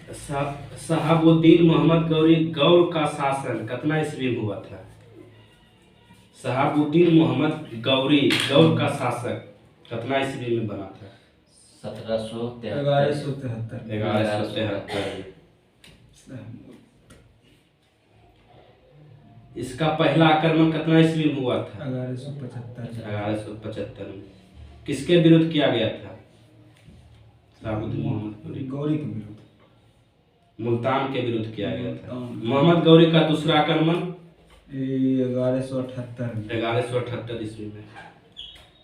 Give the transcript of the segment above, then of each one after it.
शहाबुद्दीन मोहम्मद गौरी गौर का शासन कितना ईस्वी में हुआ था? शहाबुद्दीन मोहम्मद गौरी गौर का शासक कितना ईस्वी में बना था? 1173। इसका पहला आक्रमण कितना ईस्वी में हुआ था? 1175 में। किसके विरुद्ध किया गया था? शहाबुद्दीन मोहम्मद गौरी के विरुद्ध, मुल्तान के विरुद्ध किया गया था। मोहम्मद गौरी का दूसरा आक्रमण 1178 ईस्वी में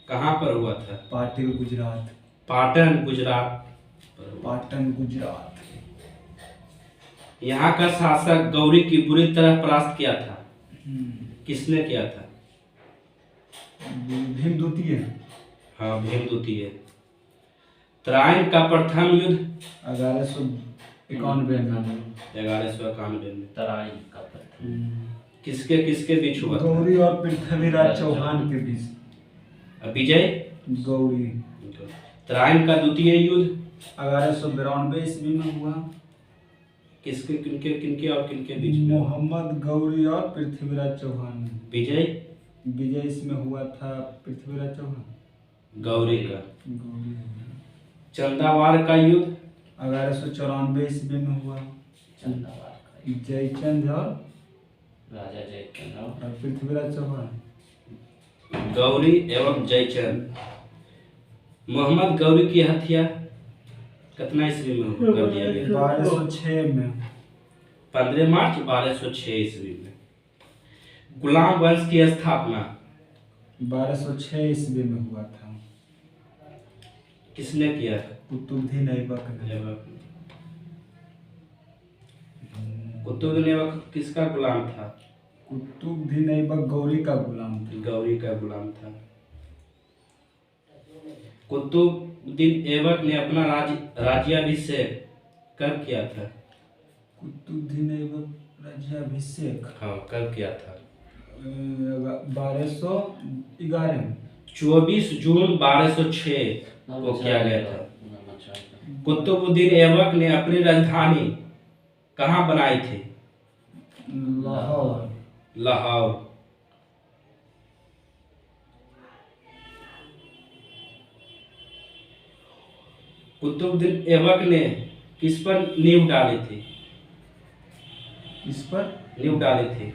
कहाँ पर हुआ था? पाटिल गुजरात। पाटन गुजरात। पाटन गुजरात। यहाँ का शासक गौरी की बुरी तरह परास्त किया था। किसने किया था? भीम द्वितीय। हाँ, भीम द्वितीय। तराइन का प्रथम युद्ध 1191 में। 1191 में तराइन का प्रथम किसके किसके बीच हुआ था? गौरी और पृथ्वीराज चौहान के बीच। विजय गौरी। तराइन का द्वितीय युद्ध 1192 ईस्वी में हुआ। किसके किनके और किनके बीच में? मोहम्मद गौरी और पृथ्वीराज चौहान। विजय इसमें हुआ था पृथ्वीराज चौहान। गौरी का। गौरी। चंदावार का युद्ध 1194 ईस्वी में हुआ। चंदावार का जयचंद और राजा जयचंद और पृथ्वीराज चौहान। गौरी एवं जयचंद। मोहम्मद गौरी की हत्या कितना ईस्वी में कर दिया गया? 1206 में। 15 मार्च 1206 ईस्वी में। गुलाम वंश की स्थापना 1206 ईस्वी में हुआ था। किसने किया? कुतुबुद्दीन ऐबक ने। कुतुबुद्दीन ऐबक किसका गुलाम था? कुतुबुद्दीन ऐबक गौरी का गुलाम था। गौरी का गुलाम था। कुतुबुद्दीन ऐबक ने अपना राज्याभिषेक कब किया था? कुतुबुद्दीन ऐबक राज्याभिषेक हाँ, कब किया था? 1211 में। 24 जून 1206 को किया गया था। कुतुबुद्दीन ऐबक ने अपनी राजधानी कहाँ बनाई थी? लाहौर। कुतुबुद्दीन ऐबक ने किस पर नींव डाली थी? इस पर नींव डाली थी?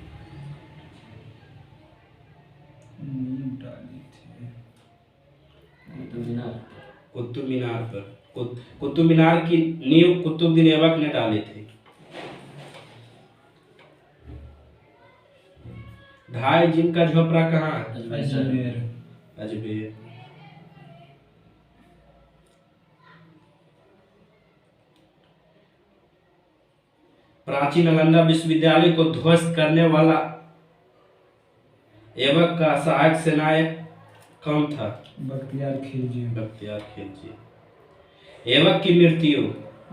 कुतुब मीनार पर। कुतुब मीनार की नींव कुतुबुद्दीन ऐबक ने डाली थी। ढाई जिन का झोपड़ा कहाँ? अजमेर। प्राचीन नालंदा विश्वविद्यालय को ध्वस्त करने वाला ऐबक का सहायक सेनायक कौन था? बख्तियार खिलजी। ऐबक की मृत्यु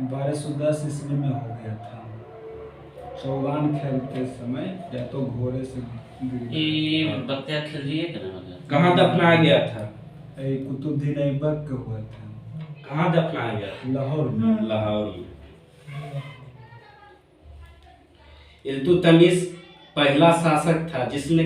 1210 ईस्वी में हो गया था। चौगान खेलते समय या तो घोड़े से गिर गया। बख्तियार खिलजी है क्या? कहाँ दफनाया गया था? कुतुबुद्दीन ऐबक का हुआ था। कहाँ दफनाया गया था? लाहौर में। इल्तुतमिश पहला शासक था जिसने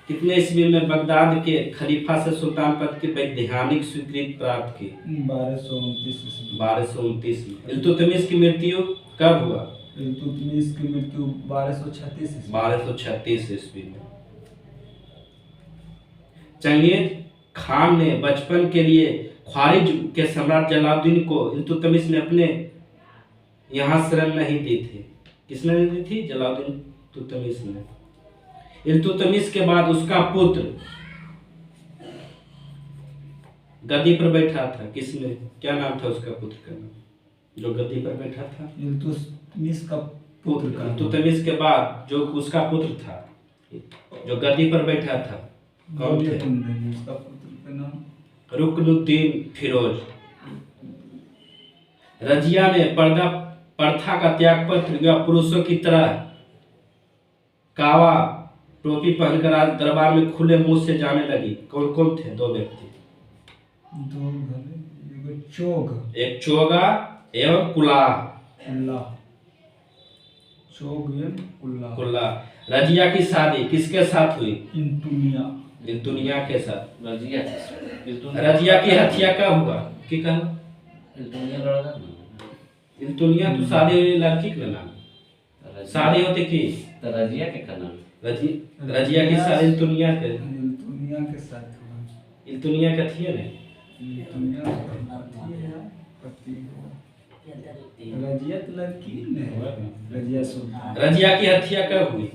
कितने ईस्वी में बगदाद के खलीफा से सुल्तान पद की वैधानिक स्वीकृति प्राप्त की? 1229 में। इल्तुतमिश की मृत्यु कब हुआ? इल्तुतमिश की मृत्यु 1236 ईस्वी में। चंगेज खान ने बचपन के लिए ख्वारिज के सम्राट जलालुद्दीन को इल्तुतमिश ने अपने यहाँ शरण नहीं दी थी। किसने नहीं दी थी? जलालुद्दीन इल्तुतमिश ने। इल्तुतमिश के बाद उसका पुत्र गद्दी पर बैठा था। किसने? क्या नाम था उसका पुत्र का नाम जो गद्दी पर बैठा था? इल्तुतमिश का पुत्र का। इल्तुतमिश के बाद जो उसका पुत्र था जो गद्दी पर बैठा था, कौन थे? उसका पुत्र का नाम रुकनुद्दीन फिरोज। रजिया ने प्रथा का त्याग पत्र या पुरुषों की तरह कावा टोपी पहनकर आज दरबार में खुले मुंह से जाने लगी। कौन कौन थे? 2 व्यक्ति। एक चोगा एवं कुलाह। कुल्ला चोगयन कुल्ला कुल्ला। रजिया की शादी किसके साथ हुई? इंतुनिया इल्तुनिया के साथ। रजिया रजिया की हत्या कब हुआ? की कहा? दुनिया लड़का इल्तुनिया तो शादी हुई लड़की के नाम, शादी होती की तो रजिया के का नाम रजिया की शादी इल्तुनिया के साथ हुआ। इल्तुनिया के थी ने इंतुनिया पति रजियत लड़की ने रजिया सुल्तान। रजिया की हत्या कब हुई?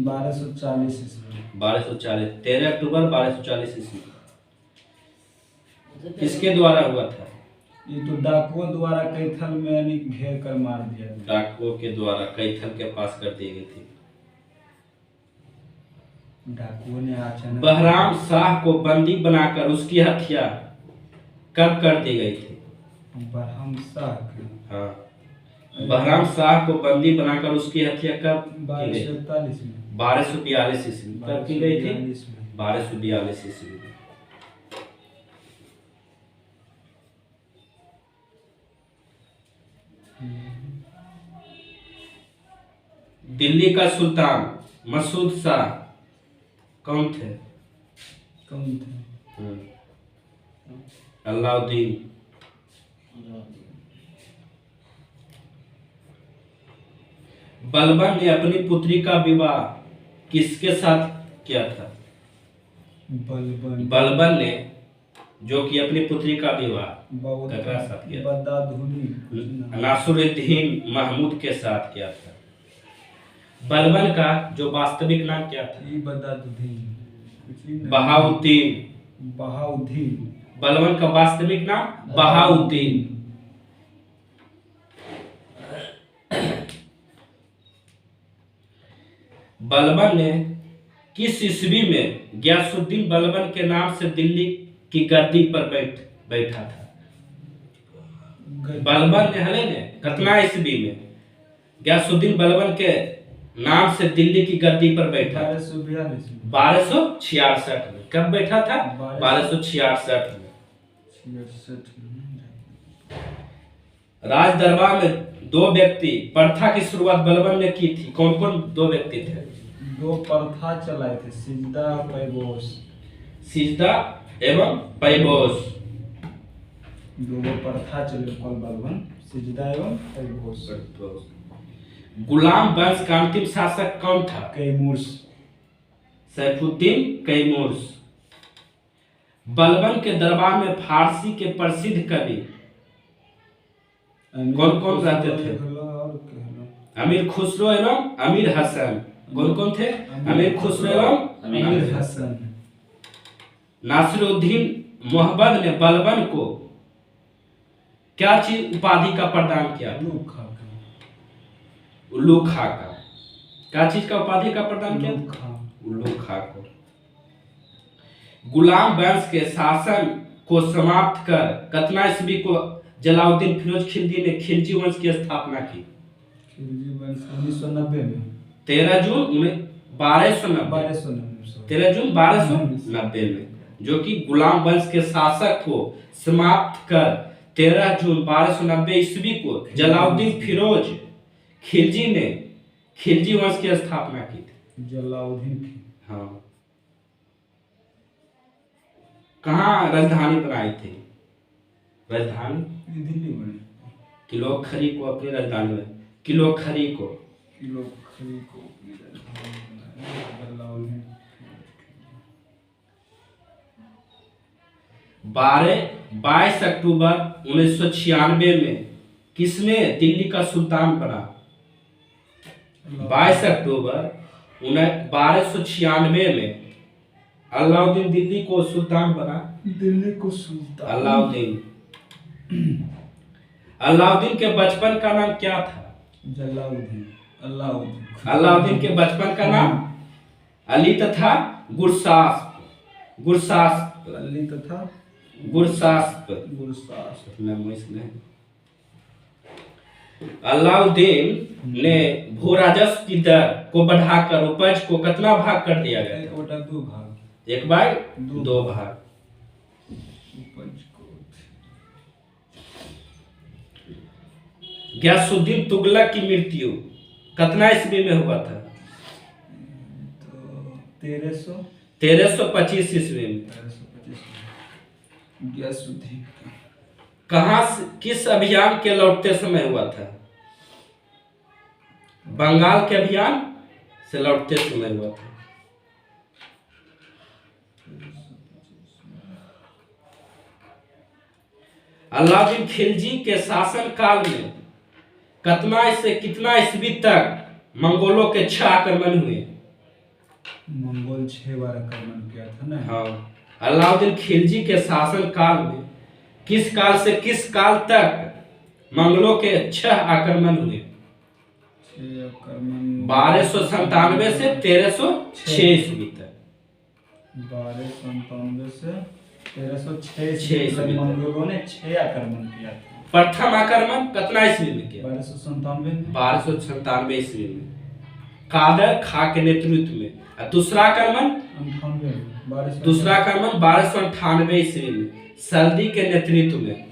1240 ईस्वी 1240 13 अक्टूबर 1240 ईस्वी। किसके द्वारा हुआ था? ये तो डाकुओं द्वारा कैथल में यानी घेर कर मार दिया गया। डाकुओं के द्वारा कैथल के पास कर दी गई थी। डाकुओं ने अचानक बहराम शाह को बंदी बनाकर उसकी हत्या कब कर दी गई थी? बरहम शाह के हाँ, बहराम शाह को बंदी बनाकर उसकी हत्या कब की गई? 1241 में 1242 ईस्वी। कब की गई थी? 1242 में। 1242 ईस्वी में। दिल्ली का सुल्तान मसूद शाह कौन थे? कौन थे? अलाउद्दीन। बलबन ने अपनी पुत्री का विवाह किसके साथ किया था? बलबन बलबन ने जो कि अपनी पुत्री का विवाह बहुत ककरा साथ किया? बदाधुनी नासुरुद्दीन महमूद के साथ किया था। बलबन का जो वास्तविक नाम क्या था? ये बदाधुनी बहाउद्दीन। बहाउद्दीन बलबन का वास्तविक नाम बहाउद्दीन। बलबन ने किस ईस्वी में गयासुद्दीन बलबन के नाम से दिल्ली की गद्दी पर बैठा था? बलबन ने हले ने कितना ईस्वी में गयासुद्दीन बलबन के नाम से दिल्ली की गद्दी पर बैठा? 1242 में 1266 में। कब बैठा था? 1266 में। 66 में। राज दरबार में दो व्यक्ति प्रथा की शुरुआत बलबन ने की थी। कौन कौन दो व्यक्ति थे? दो प्रथा चलाए थे, सिजदा और पैबोस। सिजदा एवं पैबोस। दो प्रथा चले कौन बलबन, सिजदा एवं पैबोस। गुलाम वंश का अंतिम शासक कौन था? कैमूर्स। सैफुद्दीन कैमूर्स। बलबन के दरबार में फारसी के प्रसिद्ध कवि कौन कौन रहते थे? अमीर खुसरो एवं अमीर हसन। कौन कौन थे? अमीर खुसरो एवं अमीर हसन। नासिरुद्दीन मोहब्बत ने बलबन को क्या चीज उपाधि का प्रदान किया? उल्लू खां का। क्या चीज का उपाधि का प्रदान किया? उल्लू खां को। गुलाम वंश के शासन को समाप्त कर कितना ईस्वी को जलाउद्दीन फिरोज खिलजी ने खिलजी वंश की स्थापना की? खिलजी वंश 1990 में 13 जून 1290 13 जून 1290 में, जो कि गुलाम वंश के शासक को समाप्त कर 13 जून 1290 ईस्वी को जलाउद्दीन फिरोज खिलजी ने खिलजी वंश की स्थापना की थी। जलाउद्दीन की। हाँ। कहाँ राजधानी बनाई थी? राजधानी दिल्ली में। किलोखरी को अपनी राजधानी में किलोखरी को किलोखरी को अपनी राजधानी बनाया जलाउद्दीन। 22 अक्टूबर 1996 में किसने दिल्ली का सुल्तान बना? 22 अक्टूबर 1296 में अलाउद्दीन दिल्ली को सुल्तान बना। दिल्ली को सुल्तान अलाउद्दीन। अलाउद्दीन के बचपन का नाम क्या था? जलाउद्दीन। अलाउद्दीन। अलाउद्दीन के बचपन का नाम अली तथा गुरसास्प। गुरसास्प। अली तथा गुरसास्प। गुरसास्प। अलाउद्दीन ने भू राजस्व की दर को बढ़ाकर उपज को कितना भाग कर दिया गया? 1/2 भाग। 1/2 भाग। उपज को गयासुद्दीन तुगलक की मृत्यु कितना ईस्वी में हुआ था? तो 1300 1325 ईस्वी में। 1325 गयासुद्दीन का। कहाँ से, किस अभियान के लौटते समय हुआ था? बंगाल के अभियान से लौटते समय हुआ था। अलाउद्दीन खिलजी के शासन काल में कितना से कितना ईस्वी तक मंगोलों के 6 आक्रमण हुए? मंगोल 6 बार आक्रमण किया था ना। हाँ, अलाउद्दीन खिलजी के शासन काल में किस काल से किस काल तक मंगलों के 6 आक्रमण हुए? 6 आक्रमण 1297 से 1306 ईस्वी तक। 1297 से 1306 ईस्वी तक तक। मंगोलों ने 6 आक्रमण किया था। प्रथम आक्रमण कितना ईस्वी में किया? 1297 में। 1297 ईस्वी में कादर खा के नेतृत्व में। और दूसरा आक्रमण 98 में। 1298 ईस्वी में सल्दी के नेतृत्व में।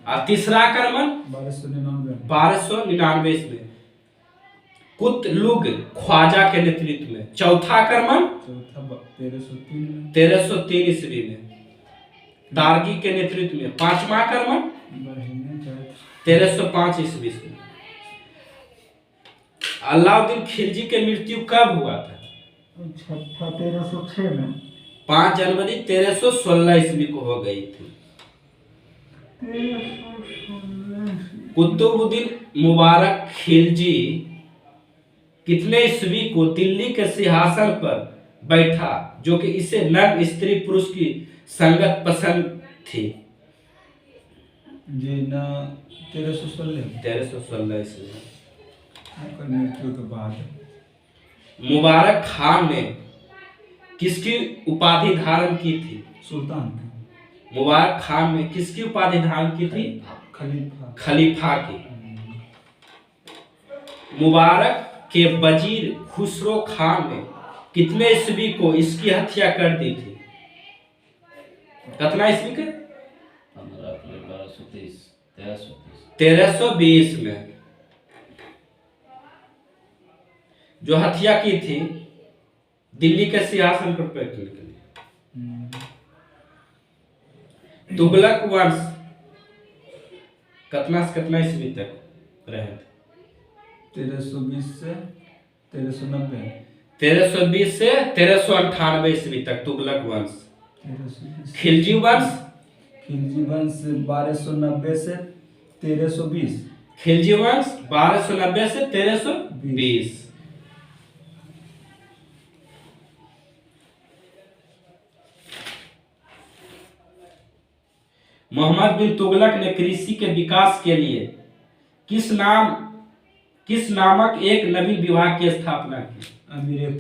और तीसरा आक्रमण 1299 ईस्वी में कुतलुग ख्वाजा के नेतृत्व में। चौथा आक्रमण 1303 ईस्वी में तारगी के नेतृत्व में। पांचवा आक्रमण 1305 ईस्वी में। अलाउद्दीन खिलजी की मृत्यु कब हुआ था? छठा 1306 में। 5 जनवरी 1316 ईस्वी को हो गई थी। कुतुबुद्दीन मुबारक खिलजी कितने ईस्वी को दिल्ली के सिंहासन पर बैठा, जो कि इसे नर स्त्री पुरुष की संगत पसंद थी? जी ना 1316 ईस्वी में। मृत्यु के बाद मुबारक खान ने किसकी उपाधि धारण की थी? सुल्तान की। मुबारक खान ने किसकी उपाधि धारण की थी? खलीफा। खलीफा की। मुबारक के वजीर खुसरो खान ने कितने ईस्वी को इसकी हत्या कर दी थी? कितना ईस्वी के? 1320 में जो हत्या की थी दिल्ली के सिंहासन पर बैठने के लिए। तुगलक वंश कितना से कितना ईस्वी तक रहे थे? 1320 से 1390। 1320 से 1398 ईस्वी तक तुगलक वंश। खिलजी वंश 1290 से 1320। खिलजी वंश 1290 से 1320। मोहम्मद बिन तुगलक ने कृषि के विकास के लिए किस नामक एक नवीन विभाग की स्थापना की? अमीर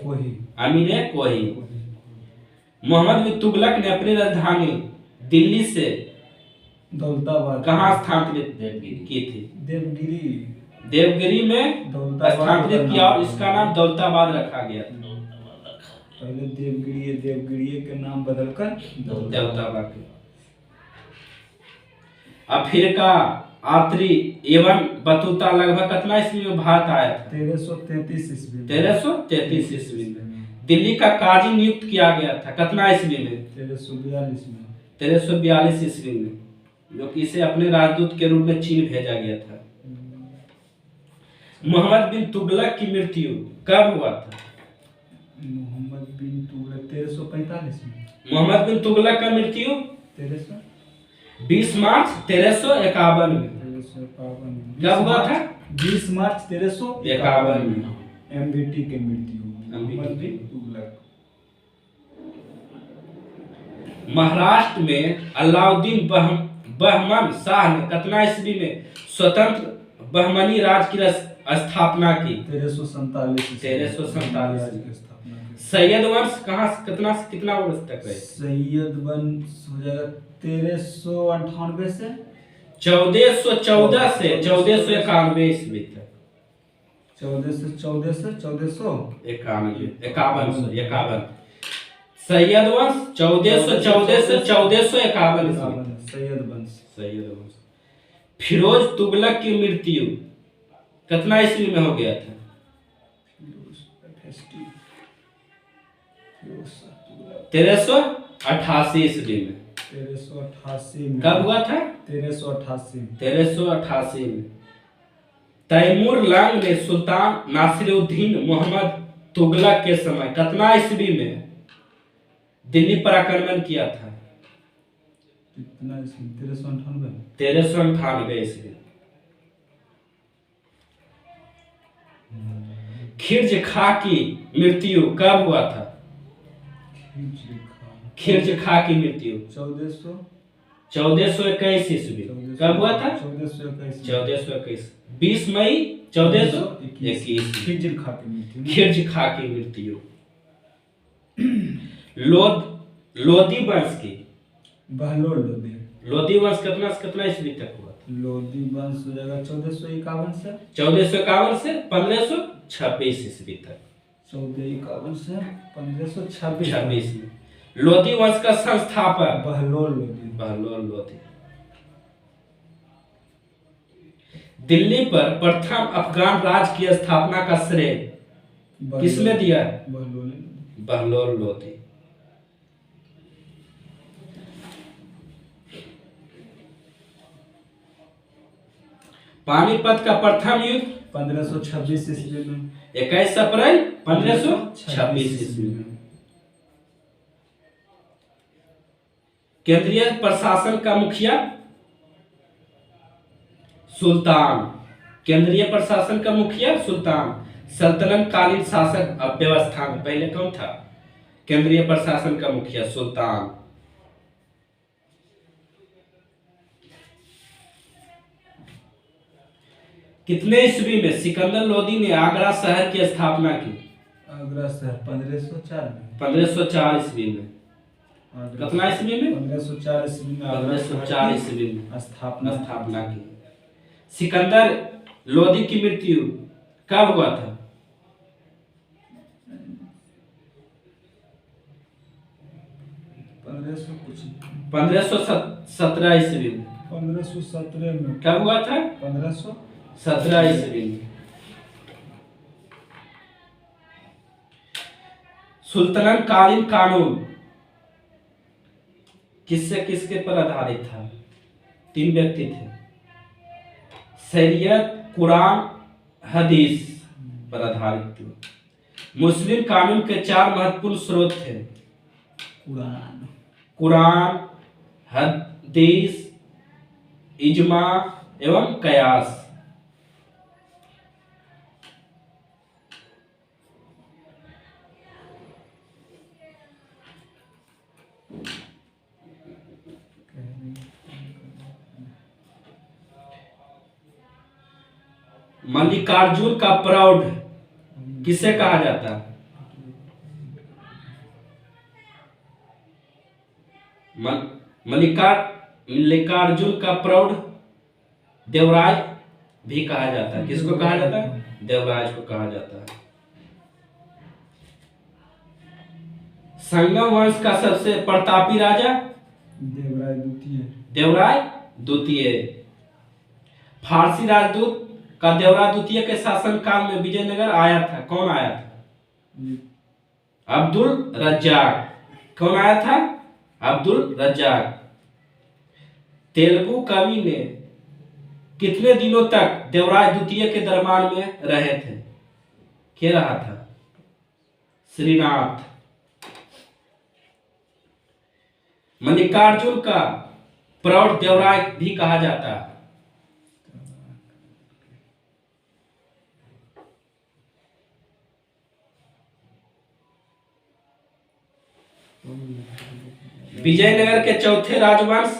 कोही। मोहम्मद बिन तुगलक ने अपनी राजधानी दिल्ली से दौलताबाद कहाँ स्थानांतरित की थी? देवगिरी में स्थानांतरित किया और इसका नाम दौलताबाद रखा गया था। पहले देवगिरी के नाम बदलकर दौलताबाद। अफ्रीका आत्री एवं बतूता लगभग कितना ईस्वी में भारत आया था? 1333 ईस्वी। 1333 ईस्वी में। दिल्ली का काजी नियुक्त किया गया था कितना ईस्वी में? 1342 में। 1342 ईस्वी में, जो कि इसे अपने राजदूत के रूप में चीन भेजा गया था। मोहम्मद बिन तुगलक की मृत्यु कब हुआ था? मोहम्मद बिन तुगलक 1345 में। मोहम्मद बिन तुगलक का मृत्यु 20 मार्च 1351 में। कब हुआ था? 20 मार्च 1351 में एमबीटी के मृत्यु। मोहम्मद बिन तुगलक। महाराष्ट्र में अलाउद्दीन बहमन शाह ने कितना ईस्वी में स्वतंत्र बहमनी राज की स्थापना की? 1347। सैयद वंश कहाँ से कितना वर्ष तक रहे? सैयद वंश हो जाएगा 1398 से 1414 से 1491 ईस्वी तक। 14 से 1451। सैयद वंश 1414 से 1451 ईस्वी। सैयद वंश। फिरोज तुगलक की मृत्यु कितना ईस्वी में हो गया था? फिरोज शाह 1388 ईस्वी में। 1388 में। कब हुआ था? 1388 में। 1388 में। तैमूर लंग ने सुल्तान नासिरुद्दीन मोहम्मद तुगलक के समय कितना ईस्वी में दिल्ली पर आक्रमण किया था? कितना ईस्वी? 1398 में। 1398 ईस्वी। खिर्ज खां की मृत्यु कब हुआ था? खिर्ज खां की मृत्यु 1421 ईस्वी। कब हुआ था? 1421। 20 मई 1421। खिज्र खां की मृत्यु। खिर्ज खां की मृत्यु। लोधी वंश की बहलोल लोधी। लोधी वंश कितना से कितना ईस्वी तक हुआ था? लोधी वंश हो जाएगा 1451 से 1451 से 1526 ईस्वी तक। 1451 से 1526 26 में। लोधी वंश का संस्थापक बहलोल लोधी। बहलोल लोधी। दिल्ली पर प्रथम अफगान राज की स्थापना का श्रेय किसने दिया? बहलोल लोधी। पानीपत का प्रथम युद्ध 1526 ईस्वी में। 21 अप्रैल 1526 ईस्वी में। केंद्रीय प्रशासन का मुखिया सुल्तान। केंद्रीय प्रशासन का मुखिया सुल्तान। सल्तनत कालीन शासक व्यवस्था में पहले कौन था? केंद्रीय प्रशासन का मुखिया सुल्तान। कितने ईस्वी में सिकंदर लोदी ने आगरा शहर की स्थापना की? आगरा शहर 1504 में। 1504 ईस्वी में। कितना ईस्वी में? 1504 ईस्वी में। 1504 ईस्वी में स्थापना की। सिकंदर लोदी की मृत्यु कब हुआ था? 1517 ईस्वी में। 1517 में। कब हुआ था? 1517 ईस्वी में। सुल्तान कालीन कानून किससे किसके पर आधारित था? 3 व्यक्ति थे। शरीयत, कुरान, हदीस पर आधारित थे। मुस्लिम कानून के 4 महत्वपूर्ण स्रोत थे। कुरान, हदीस, इजमा एवं कयास। मल्लिकार्जुन का प्रौढ़ किसे कहा जाता है? मल्लिकार्जुन का प्रौढ़ देवराज भी कहा जाता है। किसको कहा जाता है? देवराज को कहा जाता है। संगम वंश का सबसे प्रतापी राजा देवराय द्वितीय। फारसी राजदूत का देवराय द्वितीय के शासन काल में विजयनगर आया था। कौन आया था? अब्दुल रज्जाक। कौन आया था? अब्दुल रज्जाक। तेलुगु कवि ने कितने दिनों तक देवराय द्वितीय के दरबार में रहे थे? क्या रहा था? श्रीनाथ। मल्लिकार्जुन का प्रौढ़ देवराय भी कहा जाता है। विजयनगर के चौथे राजवंश